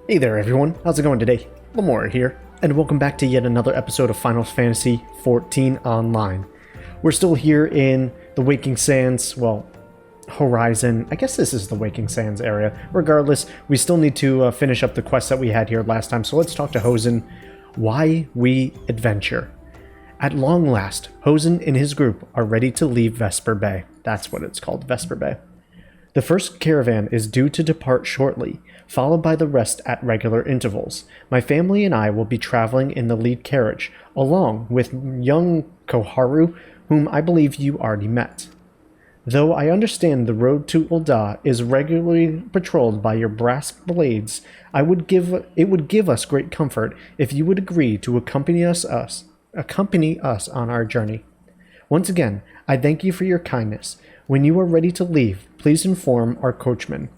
Hey there everyone, how's it going today? Lamoura here, and welcome back to yet another episode of Final Fantasy XIV Online. We're still here in the Waking Sands, well, Horizon. I guess this is the Waking Sands area. Regardless, we still need to finish up the quest that we had here last time, so let's talk to Hosen. Why we adventure. At long last, Hosen and his group are ready to leave Vesper Bay. That's what it's called, Vesper Bay. The first caravan is due to depart shortly, followed by the rest at regular intervals. My family and I will be traveling in the lead carriage, along with young Koharu, whom I believe you already met. Though I understand the road to Ul'dah is regularly patrolled by your brass blades, it would give us great comfort if you would agree to accompany us on our journey. Once again, I thank you for your kindness. When you are ready to leave, please inform our coachman.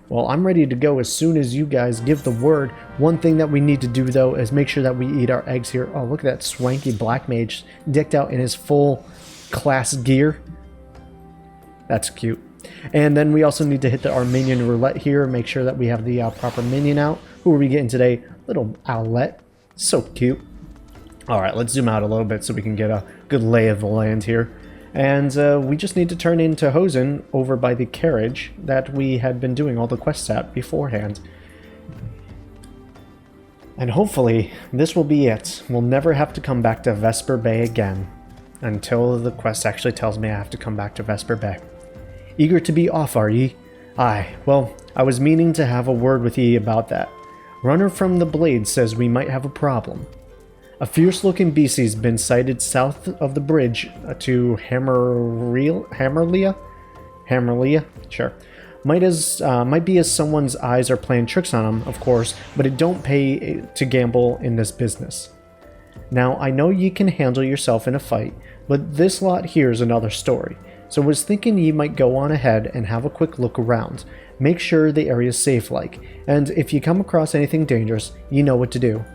Well, I'm ready to go as soon as you guys give the word. One thing that we need to do, though, is make sure that we eat our eggs here. Oh, look at that swanky black mage decked out in his full class gear. That's cute. And then we also need to hit our minion roulette here, make sure that we have the proper minion out. Who are we getting today? Little Owlette. So cute. Alright, let's zoom out a little bit so we can get a good lay of the land here. And we just need to turn into Hosen over by the carriage that we had been doing all the quests at beforehand. And hopefully, this will be it. We'll never have to come back to Vesper Bay again. Until the quest actually tells me I have to come back to Vesper Bay. Eager to be off, are ye? Aye, well, I was meaning to have a word with ye about that. Runner from the Blade says we might have a problem. A fierce-looking beastie's been sighted south of the bridge to Hammerlia? Sure. Might be as someone's eyes are playing tricks on him, of course, but it don't pay to gamble in this business. Now, I know ye can handle yourself in a fight, but this lot here's another story, so was thinking ye might go on ahead and have a quick look around. Make sure the area's safe-like, and if you come across anything dangerous, you know what to do.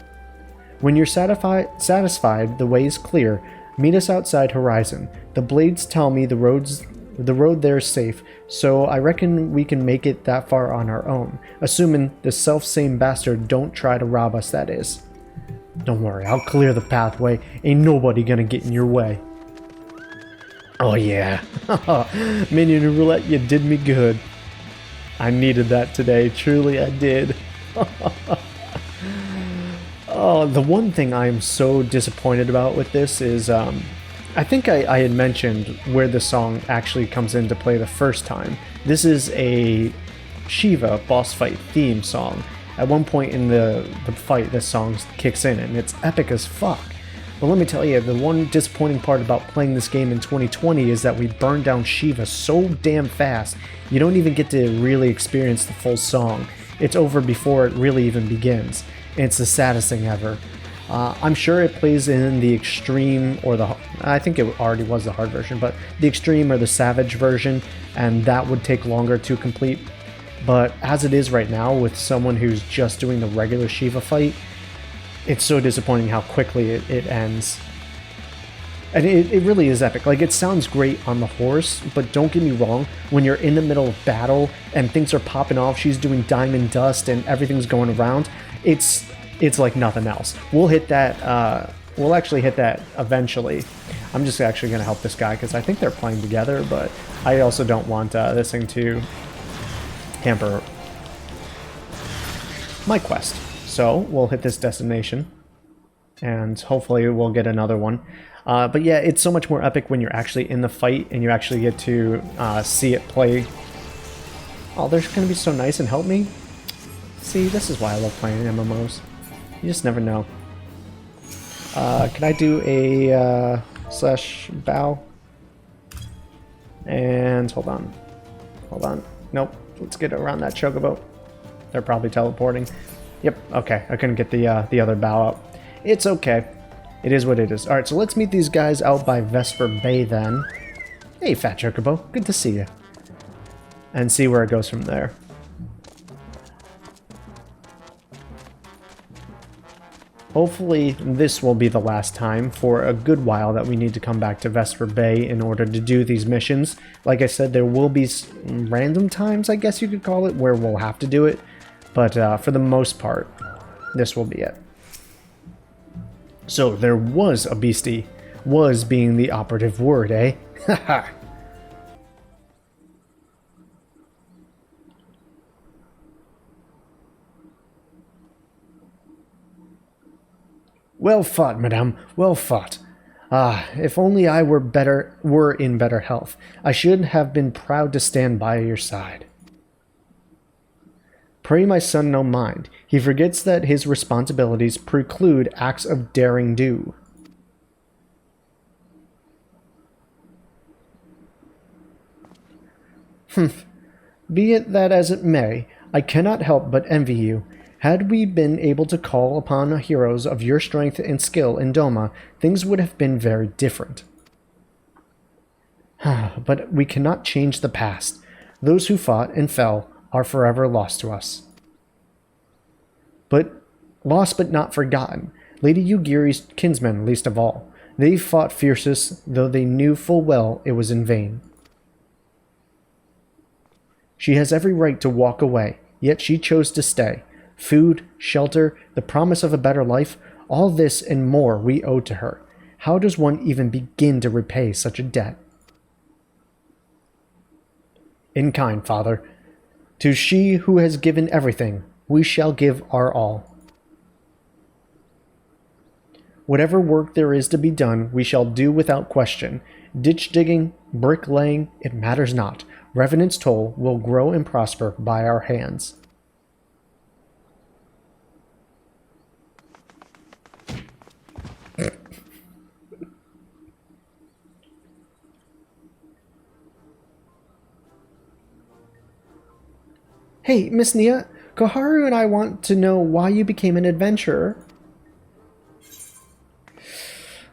When you're satisfied the way's clear, meet us outside Horizon. The Blades tell me the road there's safe, so I reckon we can make it that far on our own, assuming the self-same bastard don't try to rob us, that is. Don't worry, I'll clear the pathway. Ain't nobody gonna get in your way. Oh yeah, Minion Roulette, you did me good. I needed that today, truly I did. Oh, the one thing I am so disappointed about with this is, I think I had mentioned where the song actually comes into play the first time. This is a Shiva boss fight theme song. At one point in the fight, this song kicks in, and it's epic as fuck. But let me tell you, the one disappointing part about playing this game in 2020 is that we burned down Shiva so damn fast, you don't even get to really experience the full song. It's over before it really even begins. It's the saddest thing ever. I'm sure it plays in the extreme or I think it already was the hard version, but the extreme or the savage version, and that would take longer to complete. But as it is right now, with someone who's just doing the regular Shiva fight, it's so disappointing how quickly it ends. And it really is epic. Like, it sounds great on the horse, but don't get me wrong, when you're in the middle of battle and things are popping off, she's doing diamond dust and everything's going around, it's like nothing else. We'll hit that, we'll actually hit that eventually. I'm just actually going to help this guy because I think they're playing together, but I also don't want this thing to hamper my quest. So we'll hit this destination and hopefully we'll get another one. But yeah, it's so much more epic when you're actually in the fight and you actually get to see it play. Oh, they're going to be so nice and help me. See, this is why I love playing MMOs. You just never know. Can I do a slash bow? And hold on. Hold on. Nope. Let's get around that chocobo. They're probably teleporting. Yep. Okay. I couldn't get the other bow up. It's okay. It is what it is. Alright, so let's meet these guys out by Vesper Bay then. Hey, Fat Chocobo. Good to see you. And see where it goes from there. Hopefully this will be the last time for a good while that we need to come back to Vesper Bay in order to do these missions. Like I said, there will be random times, I guess you could call it, where we'll have to do it. But for the most part, this will be it. So there was a beastie. Was being the operative word, eh? Haha. Well fought, madame, well fought. Ah, if only I were in better health. I should have been proud to stand by your side. Pray my son no mind. He forgets that his responsibilities preclude acts of daring do. Humph. Be it that as it may, I cannot help but envy you. Had we been able to call upon heroes of your strength and skill in Doma, things would have been very different. But we cannot change the past. Those who fought and fell are forever lost to us. But lost but not forgotten. Lady Yugiri's kinsmen least of all. They fought fiercest, though they knew full well it was in vain. She has every right to walk away, yet she chose to stay. Food, shelter, the promise of a better life, all this and more we owe to her. How does one even begin to repay such a debt? In kind, Father. To she who has given everything, we shall give our all. Whatever work there is to be done, we shall do without question. Ditch digging, brick laying, it matters not. Revenant's toll will grow and prosper by our hands. Hey, Miss Nia, Koharu and I want to know why you became an adventurer.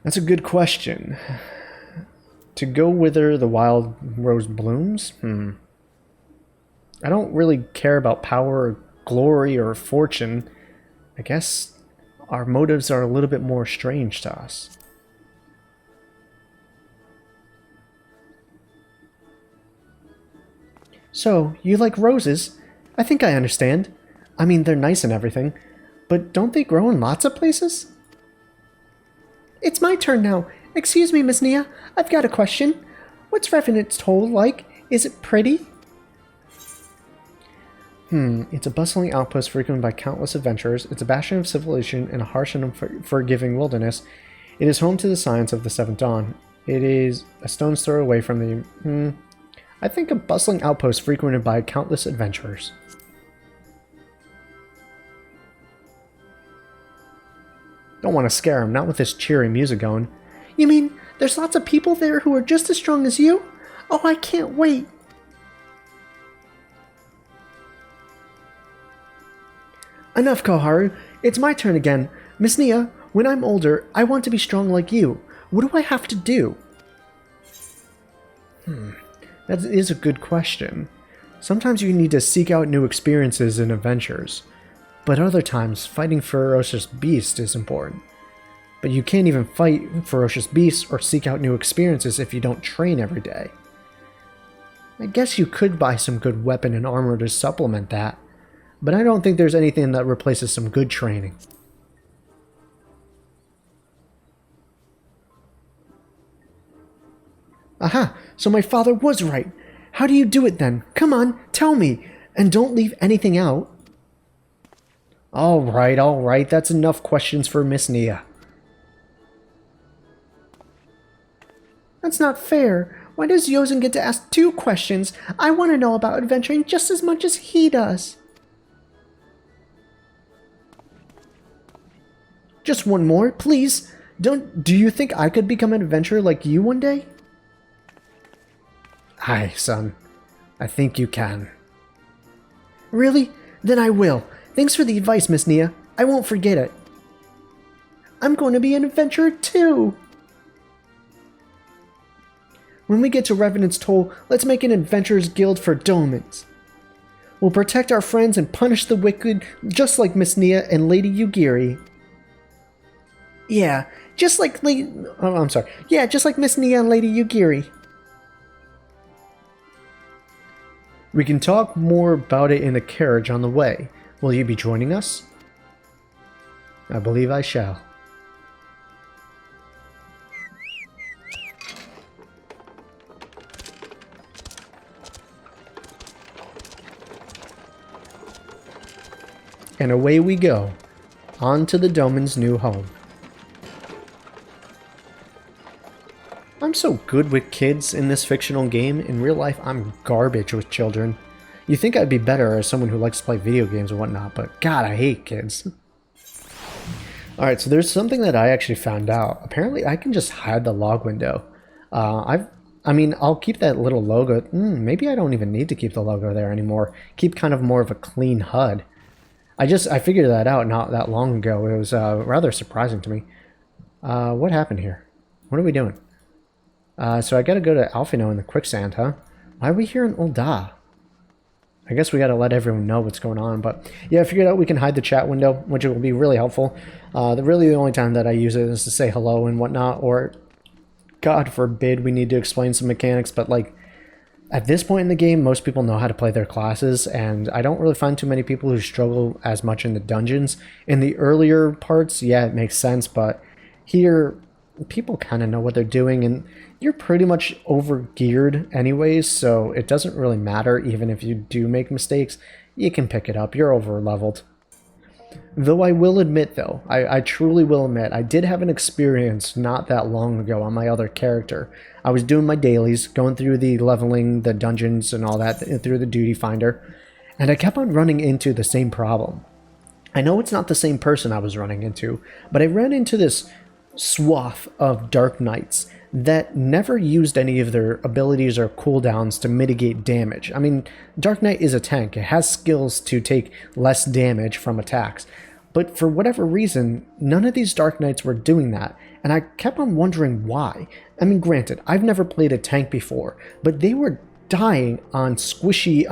That's a good question. To go whither the wild rose blooms? I don't really care about power, or glory, or fortune. I guess our motives are a little bit more strange to us. So, you like roses? I think I understand. I mean, they're nice and everything, but don't they grow in lots of places? It's my turn now. Excuse me, Miss Nia. I've got a question. What's Revenant's Toll like? Is it pretty? It's a bustling outpost frequented by countless adventurers. It's a bastion of civilization in a harsh and unforgiving wilderness. It is home to the science of the Seventh Dawn. It is a stone's throw away from the... I think a bustling outpost frequented by countless adventurers. Don't want to scare him, not with this cheery music going. You mean there's lots of people there who are just as strong as you? Oh, I can't wait. Enough, Koharu. It's my turn again. Miss Nia, when I'm older, I want to be strong like you. What do I have to do? That is a good question. Sometimes you need to seek out new experiences and adventures. But other times, fighting ferocious beasts is important. But you can't even fight ferocious beasts or seek out new experiences if you don't train every day. I guess you could buy some good weapon and armor to supplement that, but I don't think there's anything that replaces some good training. Aha! So my father was right! How do you do it then? Come on, tell me! And don't leave anything out. Alright, that's enough questions for Miss Nia. That's not fair. Why does Yozen get to ask 2 questions? I want to know about adventuring just as much as he does. Just one more, please. Do you think I could become an adventurer like you one day? Aye, son. I think you can. Really? Then I will. Thanks for the advice, Miss Nia. I won't forget it. I'm going to be an adventurer too. When we get to Revenant's Toll, let's make an adventurers guild for Domans. We'll protect our friends and punish the wicked, just like Miss Nia and Lady Yugiri. Yeah, just like just like Miss Nia and Lady Yugiri. We can talk more about it in the carriage on the way. Will you be joining us? I believe I shall. And away we go, on to the Doman's new home. I'm so good with kids in this fictional game. In real life, I'm garbage with children. You think I'd be better as someone who likes to play video games and whatnot, but God, I hate kids. Alright, so there's something that I actually found out. Apparently, I can just hide the log window. I'll keep that little logo. Maybe I don't even need to keep the logo there anymore. Keep kind of more of a clean HUD. I figured that out not that long ago. It was rather surprising to me. What happened here? What are we doing? So I gotta go to Alfino in the quicksand, huh? Why are we here in Ul'dah? I guess we gotta let everyone know what's going on, but yeah, I figured out we can hide the chat window, which will be really helpful. Really the only time that I use it is to say hello and whatnot, or God forbid we need to explain some mechanics, but like, at this point in the game, most people know how to play their classes, and I don't really find too many people who struggle as much in the dungeons. In the earlier parts, yeah, it makes sense, but here, people kind of know what they're doing, and you're pretty much over-geared anyways, so it doesn't really matter. Even if you do make mistakes, you can pick it up. You're over-leveled. Though I will admit, though, I truly will admit, I did have an experience not that long ago on my other character. I was doing my dailies, going through the leveling, the dungeons and all that, through the duty finder, and I kept on running into the same problem. I know it's not the same person I was running into, but I ran into this swath of Dark Knights that never used any of their abilities or cooldowns to mitigate damage. I mean, Dark Knight is a tank. It has skills to take less damage from attacks. But for whatever reason, none of these Dark Knights were doing that, and I kept on wondering why. I mean, granted, I've never played a tank before, but they were dying on squishy,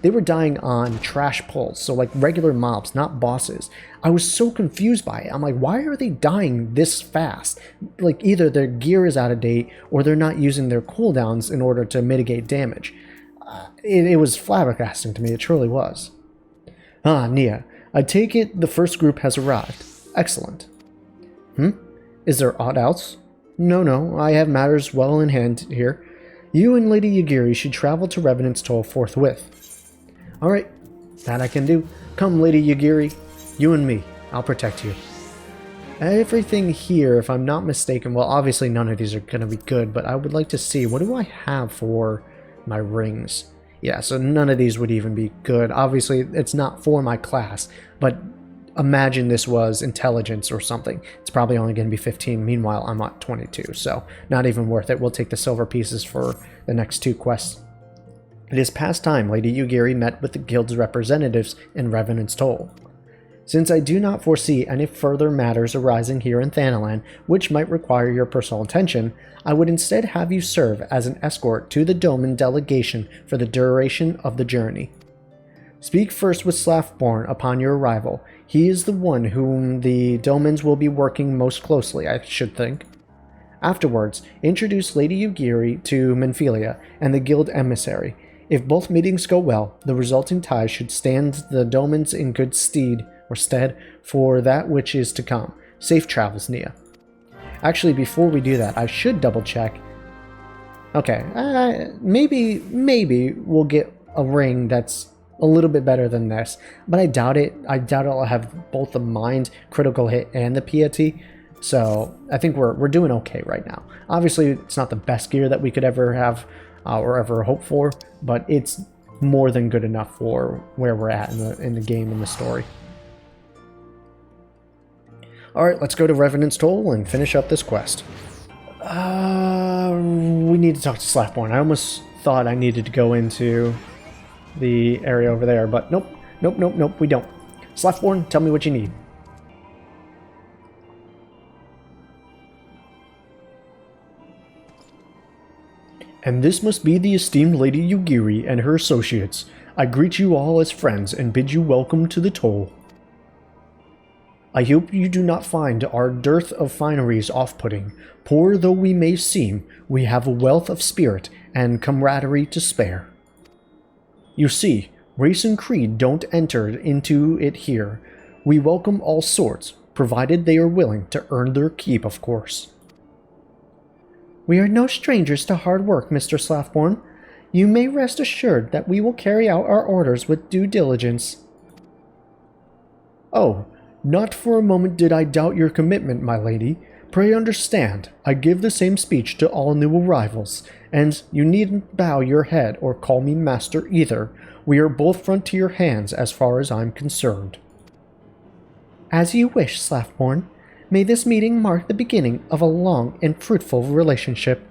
they were dying on trash pulls, so like regular mobs, not bosses. I was so confused by it. I'm like, why are they dying this fast? Like, either their gear is out of date, or they're not using their cooldowns in order to mitigate damage. It was flabbergasting to me, it truly was. Nia, I take it the first group has arrived. Excellent. Is there aught else? No, I have matters well in hand here. You and Lady Yagiri should travel to Revenant's Toll forthwith. Alright, that I can do. Come, Lady Yagiri. You and me. I'll protect you. Everything here, if I'm not mistaken, well, obviously none of these are going to be good, but I would like to see, what do I have for my rings? Yeah, so none of these would even be good. Obviously, it's not for my class, but imagine this was intelligence or something. It's probably only going to be 15. Meanwhile, I'm at 22, so not even worth it. We'll take the silver pieces for the next 2 quests. It is past time Lady Yagiri met with the guild's representatives in Revenant's Toll. Since I do not foresee any further matters arising here in Thanalan which might require your personal attention, I would instead have you serve as an escort to the Doman delegation for the duration of the journey. Speak first with Slafborn upon your arrival. He is the one whom the Domans will be working most closely, I should think. Afterwards, introduce Lady Yagiri to Menphilia and the guild emissary. If both meetings go well, the resulting ties should stand the Domans in good stead for that which is to come. Safe travels, Nia. Actually, before we do that, I should double check. Okay, maybe we'll get a ring that's a little bit better than this, but I doubt it. I doubt I'll have both the mind, critical hit, and the piety. So I think we're doing okay right now. Obviously, it's not the best gear that we could ever have or ever hope for, but it's more than good enough for where we're at in the game and the story. Alright, let's go to Revenant's Toll and finish up this quest. We need to talk to Slafborn. I almost thought I needed to go into the area over there, but nope, we don't. Slafborn, tell me what you need. And this must be the esteemed Lady Yagiri and her associates. I greet you all as friends and bid you welcome to the Toll. I hope you do not find our dearth of fineries off-putting. Poor though we may seem, we have a wealth of spirit and camaraderie to spare. You see, Race and creed don't enter into it here. We welcome all sorts, provided they are willing to earn their keep, of course. We are no strangers to hard work, Mr. Slathborn. You may rest assured that we will carry out our orders with due diligence. Oh, not for a moment did I doubt your commitment, my lady. Pray understand, I give the same speech to all new arrivals, and you needn't bow your head or call me master either. We are both frontier hands as far as I'm concerned. As you wish, Slathborn. May this meeting mark the beginning of a long and fruitful relationship.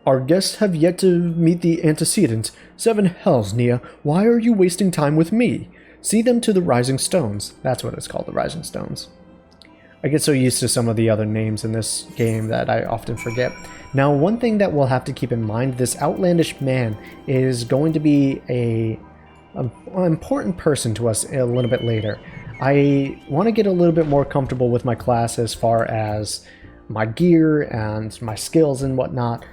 Our guests have yet to meet the antecedents. 7 hells, Nia, why are you wasting time with me? See them to the Rising Stones. That's what it's called, the Rising Stones. I get so used to some of the other names in this game that I often forget. Now, one thing that we'll have to keep in mind, this outlandish man is going to be an important person to us a little bit later. I want to get a little bit more comfortable with my class as far as my gear and my skills and whatnot.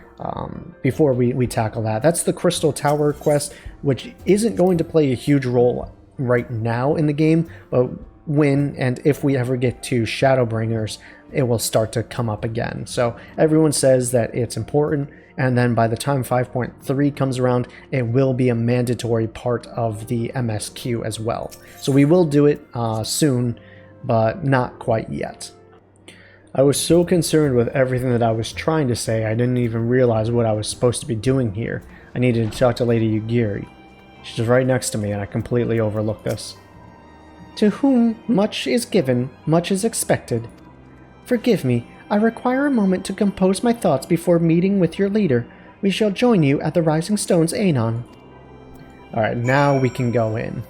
Before we tackle that. That's the Crystal Tower quest, which isn't going to play a huge role right now in the game, but when and if we ever get to Shadowbringers, it will start to come up again. So everyone says that it's important, and then by the time 5.3 comes around, it will be a mandatory part of the MSQ as well. So we will do it soon, but not quite yet. I was so concerned with everything that I was trying to say, I didn't even realize what I was supposed to be doing here. I needed to talk to Lady Yugiri. She's right next to me, and I completely overlooked this. To whom much is given, much is expected. Forgive me, I require a moment to compose my thoughts before meeting with your leader. We shall join you at the Rising Stones anon. Alright, now we can go in.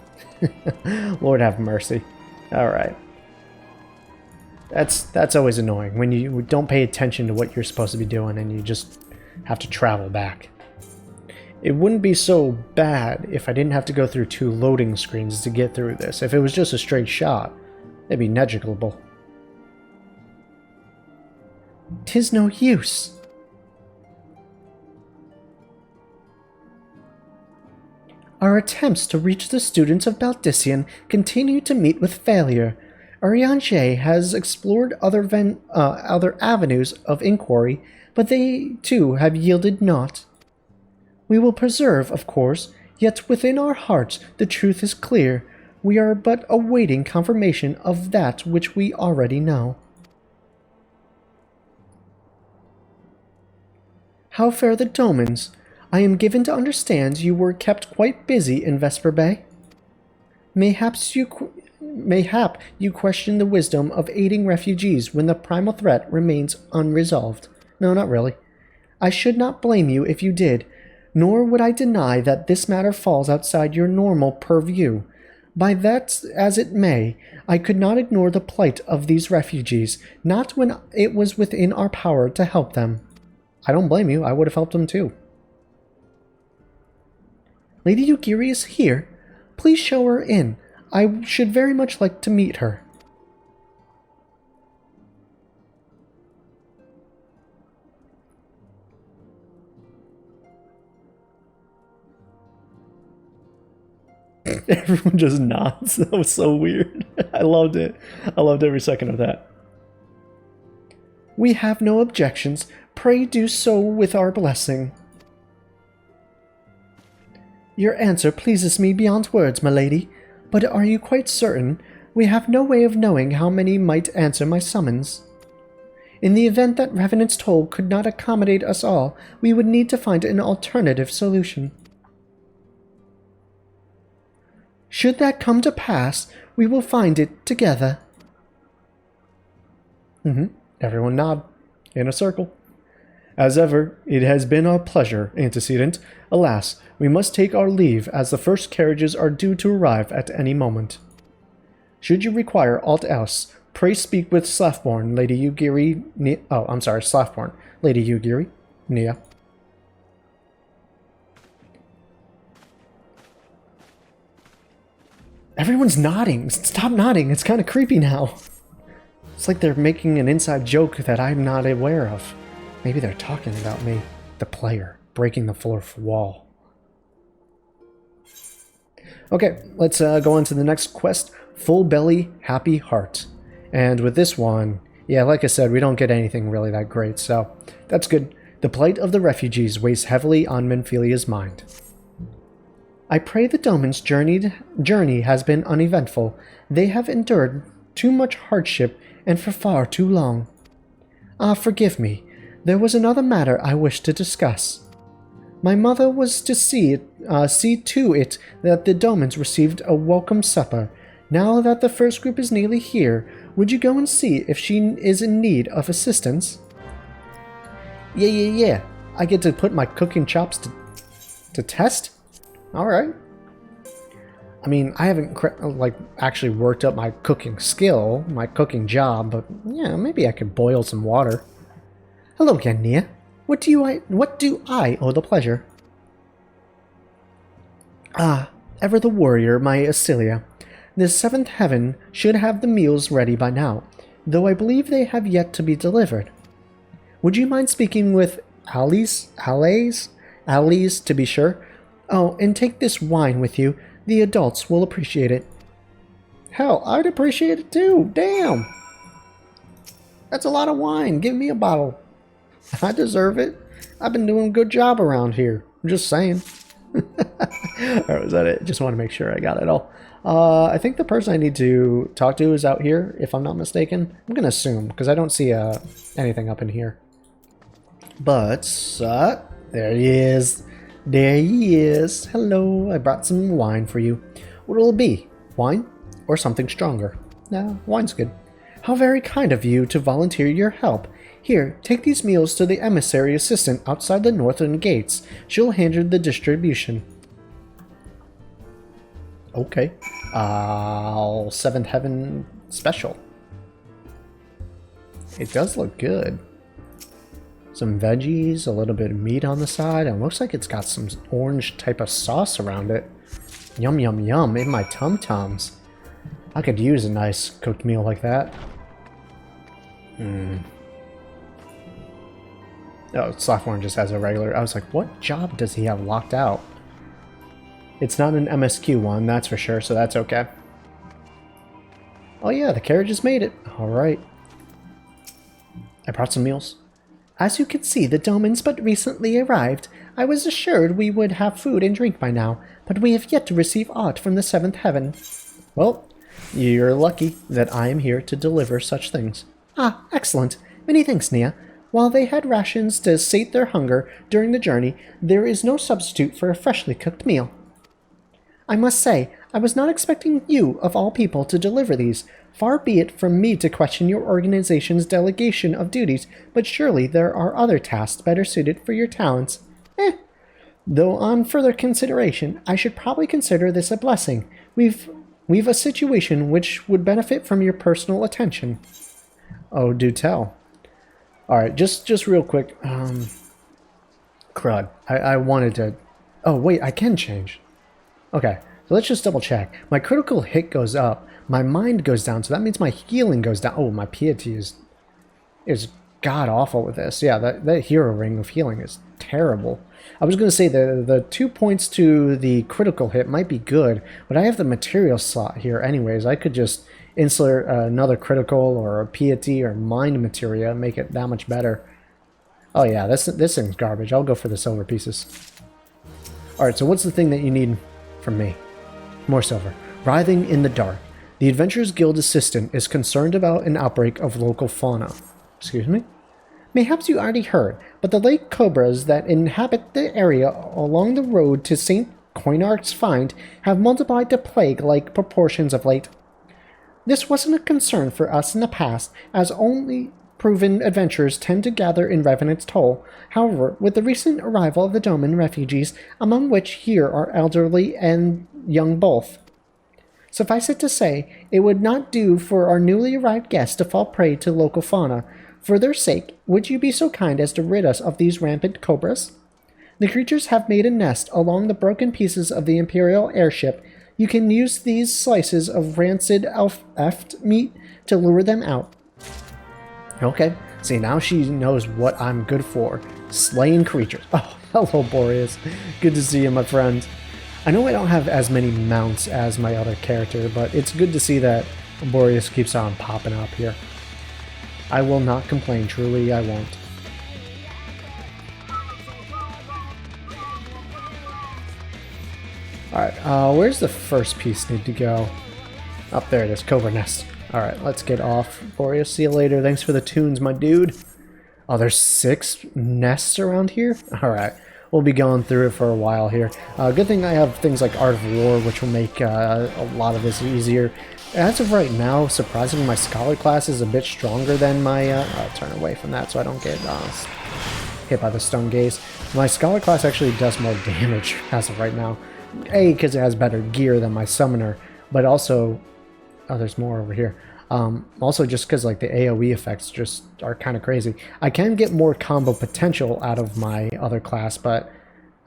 Lord have mercy. Alright. That's always annoying, when you don't pay attention to what you're supposed to be doing and you just have to travel back. It wouldn't be so bad if I didn't have to go through 2 loading screens to get through this. If it was just a straight shot, it'd be negligible. 'Tis no use. Our attempts to reach the students of Baldissian continue to meet with failure. Urianger has explored other avenues of inquiry, but they, too, have yielded naught. We will preserve, of course, yet within our hearts the truth is clear. We are but awaiting confirmation of that which we already know. How fare the Domans? I am given to understand you were kept quite busy in Vesper Bay. Mayhap you question the wisdom of aiding refugees when the primal threat remains unresolved. No, not really. I should not blame you if you did, nor would I deny that this matter falls outside your normal purview. By that as it may, I could not ignore the plight of these refugees, not when it was within our power to help them. I don't blame you, I would have helped them too. Lady Yugiri is here. Please show her in. I should very much like to meet her. Everyone just nods. That was so weird. I loved it. I loved every second of that. We have no objections. Pray do so with our blessing. Your answer pleases me beyond words, my lady. But are you quite certain? We have no way of knowing how many might answer my summons. In the event that Revenant's toll could not accommodate us all, we would need to find an alternative solution. Should that come to pass, we will find it together. Everyone nod. In a circle. As ever, it has been our pleasure, Antecedent. Alas, we must take our leave, as the first carriages are due to arrive at any moment. Should you require aught else, pray speak with Slathborn, Lady Yugiri... Slathborn, Lady Yugiri, Nia. Everyone's nodding. Stop nodding. It's kind of creepy now. It's like they're making an inside joke that I'm not aware of. Maybe they're talking about me. The player, breaking the fourth wall. Okay, let's go on to the next quest. Full belly, happy heart. And with this one, yeah, like I said, we don't get anything really that great, so that's good. The plight of the refugees weighs heavily on Menphelia's mind. I pray the Domin's journey has been uneventful. They have endured too much hardship and for far too long. Ah, forgive me. There was another matter I wished to discuss. My mother was to see to it that the Domans received a welcome supper. Now that the first group is nearly here, would you go and see if she is in need of assistance? Yeah. I get to put my cooking chops to test? Alright. I mean, I haven't actually worked up my cooking skill, my cooking job, but yeah, maybe I could boil some water. Hello again, Nia. What do I owe the pleasure? Ah, ever the warrior, my Ascilia. The seventh heaven should have the meals ready by now, though I believe they have yet to be delivered. Would you mind speaking with Alice to be sure? Oh, and take this wine with you. The adults will appreciate it. Hell, I'd appreciate it too. Damn. That's a lot of wine. Give me a bottle. I deserve it. I've been doing a good job around here. I'm just saying. Alright, was that it? Just want to make sure I got it all. I think the person I need to talk to is out here, if I'm not mistaken. I'm going to assume, because I don't see anything up in here. But, there he is. There he is. Hello, I brought some wine for you. What will it be? Wine? Or something stronger? Nah, wine's good. How very kind of you to volunteer your help. Here, take these meals to the emissary assistant outside the northern gates. She'll handle the distribution. Okay. Seventh Heaven special. It does look good. Some veggies, a little bit of meat on the side. It looks like it's got some orange type of sauce around it. Yum, yum, yum in my tum-tums. I could use a nice cooked meal like that. Oh, Slathorn just has a regular... I was like, what job does he have locked out? It's not an MSQ one, that's for sure, so that's okay. Oh yeah, the carriage has made it. Alright. I brought some meals. As you can see, the Domans but recently arrived. I was assured we would have food and drink by now, but we have yet to receive aught from the seventh heaven. Well, you're lucky that I am here to deliver such things. Ah, excellent. Many thanks, Nia. While they had rations to sate their hunger during the journey, there is no substitute for a freshly cooked meal. I must say, I was not expecting you, of all people, to deliver these. Far be it from me to question your organization's delegation of duties, but surely there are other tasks better suited for your talents. Though on further consideration, I should probably consider this a blessing. We've a situation which would benefit from your personal attention. Oh, do tell. Alright, just real quick. Crud. I wanted to... Oh, wait, I can change. Okay, so let's just double check. My critical hit goes up. My mind goes down, so that means my healing goes down. Oh, my piety is god-awful with this. Yeah, that hero ring of healing is terrible. I was going to say the 2 points to the critical hit might be good, but I have the material slot here anyways. I could just insert another critical or a piety or mind materia and make it that much better. Oh yeah, this thing's garbage. I'll go for the silver pieces. Alright, so what's the thing that you need from me? More silver. Writhing in the dark. The Adventurers Guild assistant is concerned about an outbreak of local fauna. Excuse me? Mayhaps you already heard, but the lake cobras that inhabit the area along the road to St. Coinarch's Find have multiplied to plague-like proportions of late. This wasn't a concern for us in the past, as only proven adventurers tend to gather in Revenant's Toll. However, with the recent arrival of the Doman refugees, among which here are elderly and young both, suffice it to say, it would not do for our newly arrived guests to fall prey to local fauna. For their sake, would you be so kind as to rid us of these rampant cobras? The creatures have made a nest along the broken pieces of the Imperial airship. You can use these slices of rancid elf meat to lure them out. Okay, see, now she knows what I'm good for. Slaying creatures. Oh, hello, Boreas. Good to see you, my friend. I know I don't have as many mounts as my other character, but it's good to see that Boreas keeps on popping up here. I will not complain, truly I won't. Alright, where's the first piece need to go? Up there it is, Cobra Nest. Alright, let's get off. Boreas, see you later. Thanks for the tunes, my dude. Oh, there's 6 nests around here? Alright, we'll be going through it for a while here. Good thing I have things like Art of War, which will make a lot of this easier. As of right now, surprisingly, my Scholar class is a bit stronger than my... I'll turn away from that so I don't get hit by the Stone Gaze. My Scholar class actually does more damage as of right now. A, because it has better gear than my Summoner, but also... Oh, there's more over here. Also, just because like the AoE effects just are kind of crazy. I can get more combo potential out of my other class, but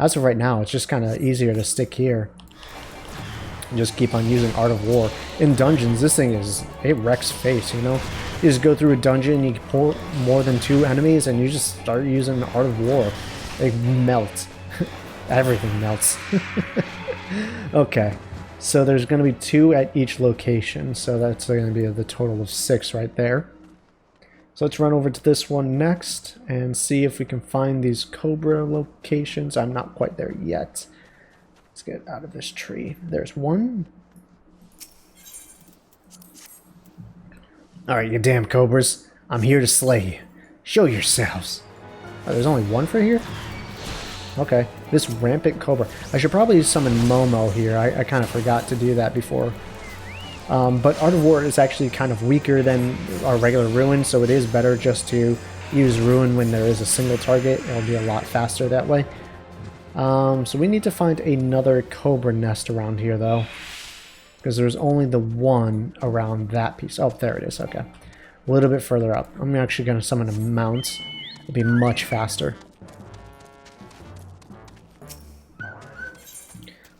as of right now, it's just kind of easier to stick here. And just keep on using Art of War. In dungeons, this thing it wrecks face, you know? You just go through a dungeon, you pull more than 2 enemies, and you just start using Art of War. They melt. Everything melts. Okay. So there's going to be 2 at each location, so that's going to be the total of 6 right there. So let's run over to this one next and see if we can find these Cobra locations. I'm not quite there yet. Let's get out of this tree. There's one. Alright, you damn Cobras. I'm here to slay you. Show yourselves. Oh, there's only one for here? Okay, this rampant Cobra. I should probably summon Momo here. I kind of forgot to do that before. But Art of War is actually kind of weaker than our regular Ruin, so it is better just to use Ruin when there is a single target. It'll be a lot faster that way. So we need to find another Cobra nest around here, though. Because there's only the one around that piece. Oh, there it is. Okay. A little bit further up. I'm actually going to summon a mount. It'll be much faster.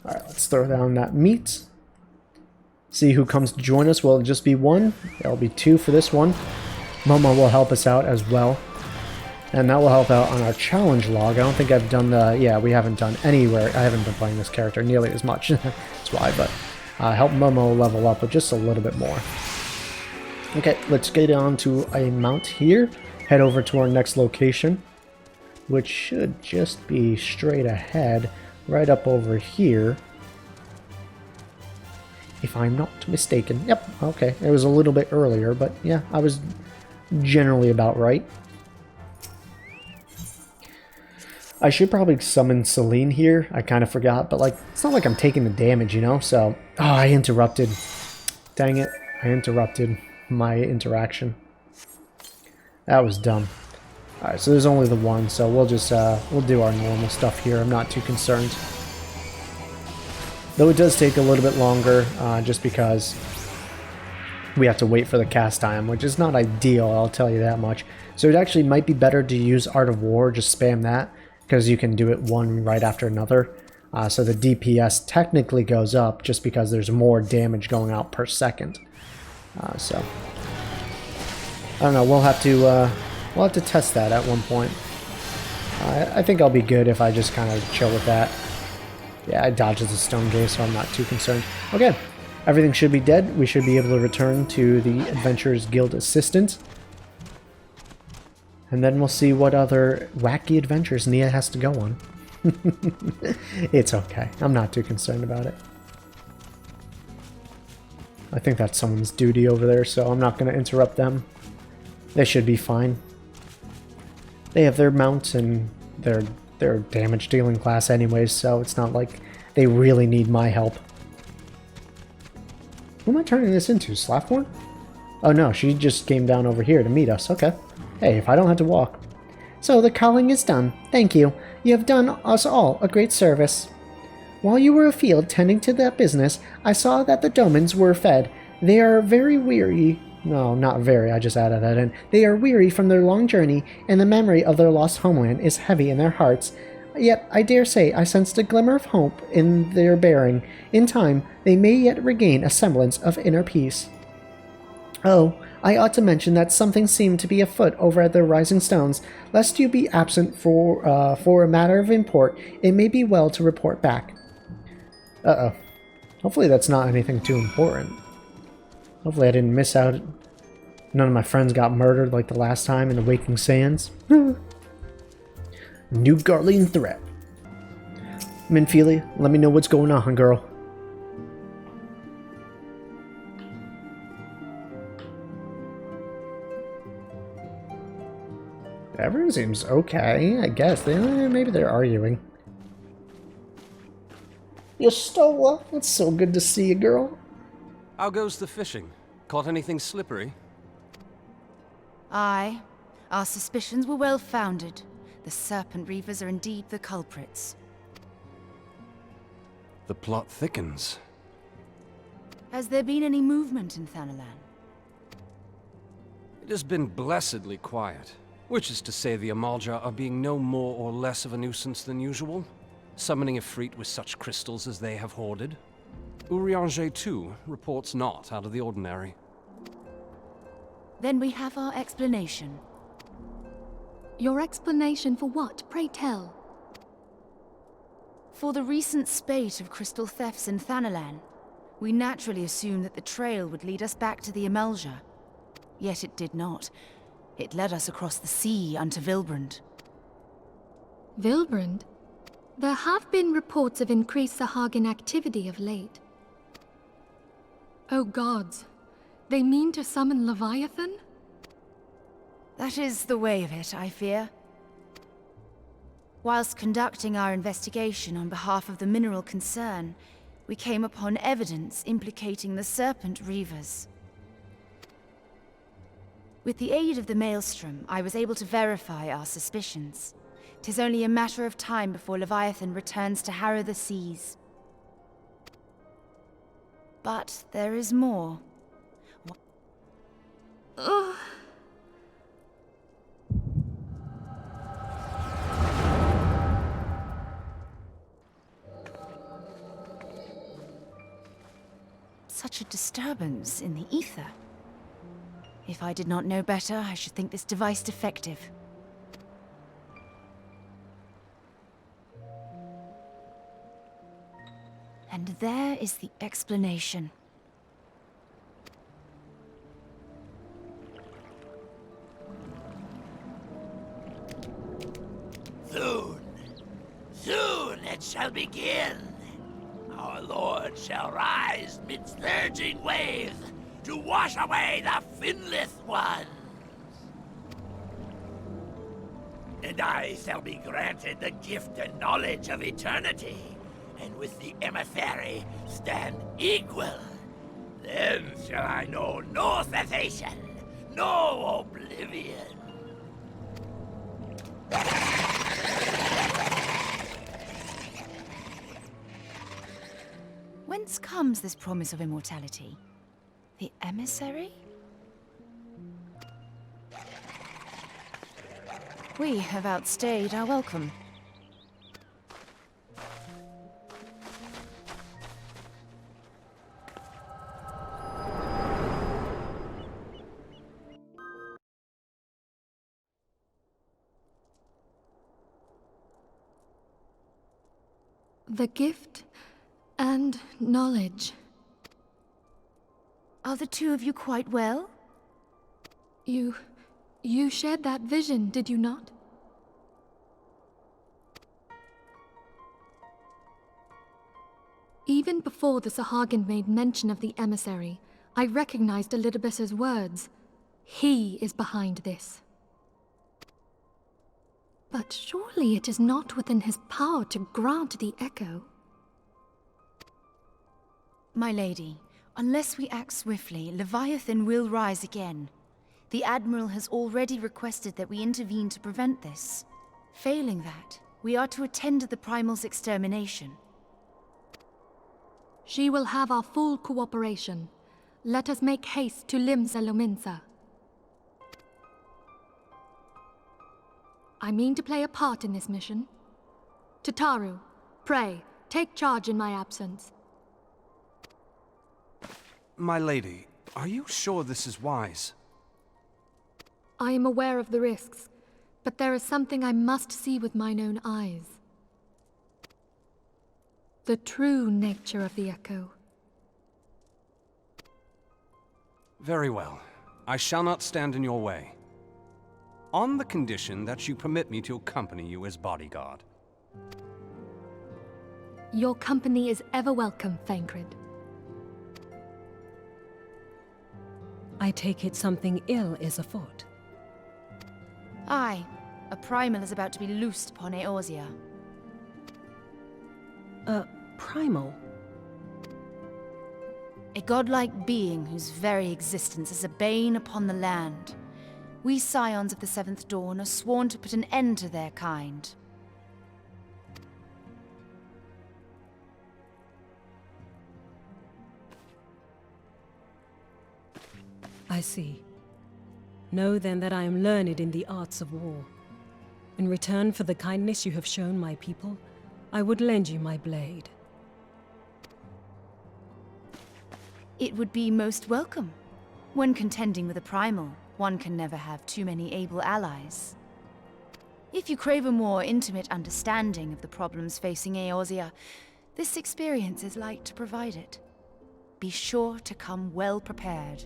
Alright, let's throw down that meat. See who comes to join us. Will it just be 1? It'll be 2 for this one. Momo will help us out as well. And that will help out on our challenge log. I don't think I've done the... Yeah, we haven't done anywhere. I haven't been playing this character nearly as much. That's why, but... help Momo level up with just a little bit more. Okay, let's get on to a mount here. Head over to our next location. Which should just be straight ahead. Right up over here. If I'm not mistaken. Yep, okay. It was a little bit earlier, but yeah, I was generally about right. I should probably summon Celine here. I kind of forgot, but like, it's not like I'm taking the damage, you know? So, oh, I interrupted. Dang it. I interrupted my interaction. That was dumb. Alright, so there's only the one, so we'll just, we'll do our normal stuff here. I'm not too concerned. Though it does take a little bit longer, just because we have to wait for the cast time, which is not ideal, I'll tell you that much. So it actually might be better to use Art of War, just spam that, because you can do it one right after another. So the DPS technically goes up, just because there's more damage going out per second. So, I don't know, we'll have to test that at one point. I think I'll be good if I just kind of chill with that. Yeah, I dodged the Stone Gaze, so I'm not too concerned. Okay, everything should be dead. We should be able to return to the Adventurers Guild Assistant. And then we'll see what other wacky adventures Nia has to go on. It's okay. I'm not too concerned about it. I think that's someone's duty over there, so I'm not going to interrupt them. They should be fine. They have their mounts and their damage dealing class anyways, so it's not like they really need my help. Who am I turning this into? Slathmore? Oh no, she just came down over here to meet us. Okay. Hey, if I don't have to walk. So the calling is done. Thank you. You have done us all a great service. While you were afield tending to that business, I saw that the Domans were fed. They are very weary. No, not very, I just added that in. They are weary from their long journey, and the memory of their lost homeland is heavy in their hearts. Yet, I dare say, I sensed a glimmer of hope in their bearing. In time, they may yet regain a semblance of inner peace. Oh, I ought to mention that something seemed to be afoot over at the Rising Stones. Lest you be absent for a matter of import, it may be well to report back. Uh-oh. Hopefully that's not anything too important. Hopefully I didn't miss out. None of my friends got murdered like the last time in the Waking Sands. New Guardian threat. Minfilia, let me know what's going on, girl. Everyone seems okay, I guess. Maybe they're arguing. You stole her? It's so good to see you, girl. How goes the fishing? Caught anything slippery? Aye. Our suspicions were well founded. The Serpent Reavers are indeed the culprits. The plot thickens. Has there been any movement in Thanalan? It has been blessedly quiet. Which is to say the Amalja are being no more or less of a nuisance than usual, summoning a Efreet with such crystals as they have hoarded. Urianger, too, reports not out of the ordinary. Then we have our explanation. Your explanation for what, pray tell? For the recent spate of crystal thefts in Thanalan, we naturally assumed that the trail would lead us back to the Amalja. Yet it did not. It led us across the sea unto Vilbrand. Vilbrand? There have been reports of increased Sahagin activity of late. Oh gods, they mean to summon Leviathan? That is the way of it, I fear. Whilst conducting our investigation on behalf of the mineral concern, we came upon evidence implicating the Serpent Reavers. With the aid of the Maelstrom, I was able to verify our suspicions. 'Tis only a matter of time before Leviathan returns to harrow the seas. But there is more. Such a disturbance in the ether. If I did not know better, I should think this device defective. And there is the explanation. Soon it shall begin. Our Lord shall rise midst surging waves to wash away the finless ones. And I shall be granted the gift and knowledge of eternity, and with the emissary stand equal. Then shall I know no cessation, no oblivion. Whence comes this promise of immortality? The emissary? We have outstayed our welcome. The gift and knowledge. Are the two of you quite well? You shared that vision, did you not? Even before the Sahagin made mention of the emissary, I recognized Elidibus's words. He is behind this. But surely it is not within his power to grant the echo. My lady, unless we act swiftly, Leviathan will rise again. The Admiral has already requested that we intervene to prevent this. Failing that, we are to attend to the primal's extermination. She will have our full cooperation. Let us make haste to Limsa Lominsa. I mean to play a part in this mission. Tataru, pray, take charge in my absence. My lady, are you sure this is wise? I am aware of the risks, but there is something I must see with mine own eyes. The true nature of the Echo. Very well. I shall not stand in your way. On the condition that you permit me to accompany you as bodyguard. Your company is ever welcome, Thancred. I take it something ill is afoot. Aye, a primal is about to be loosed upon Eorzea. Primal? A godlike being whose very existence is a bane upon the land. We Scions of the Seventh Dawn are sworn to put an end to their kind. I see. Know then that I am learned in the arts of war. In return for the kindness you have shown my people, I would lend you my blade. It would be most welcome. When contending with a primal, one can never have too many able allies. If you crave a more intimate understanding of the problems facing Eorzea, this experience is like to provide it. Be sure to come well prepared.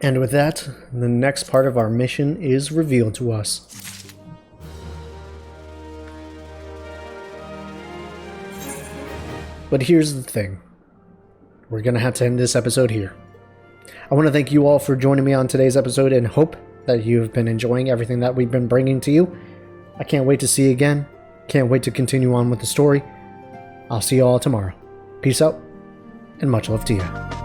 And with that, the next part of our mission is revealed to us. But here's the thing. We're going to have to end this episode here. I want to thank you all for joining me on today's episode and hope that you've been enjoying everything that we've been bringing to you. I can't wait to see you again. Can't wait to continue on with the story. I'll see you all tomorrow. Peace out, and much love to you.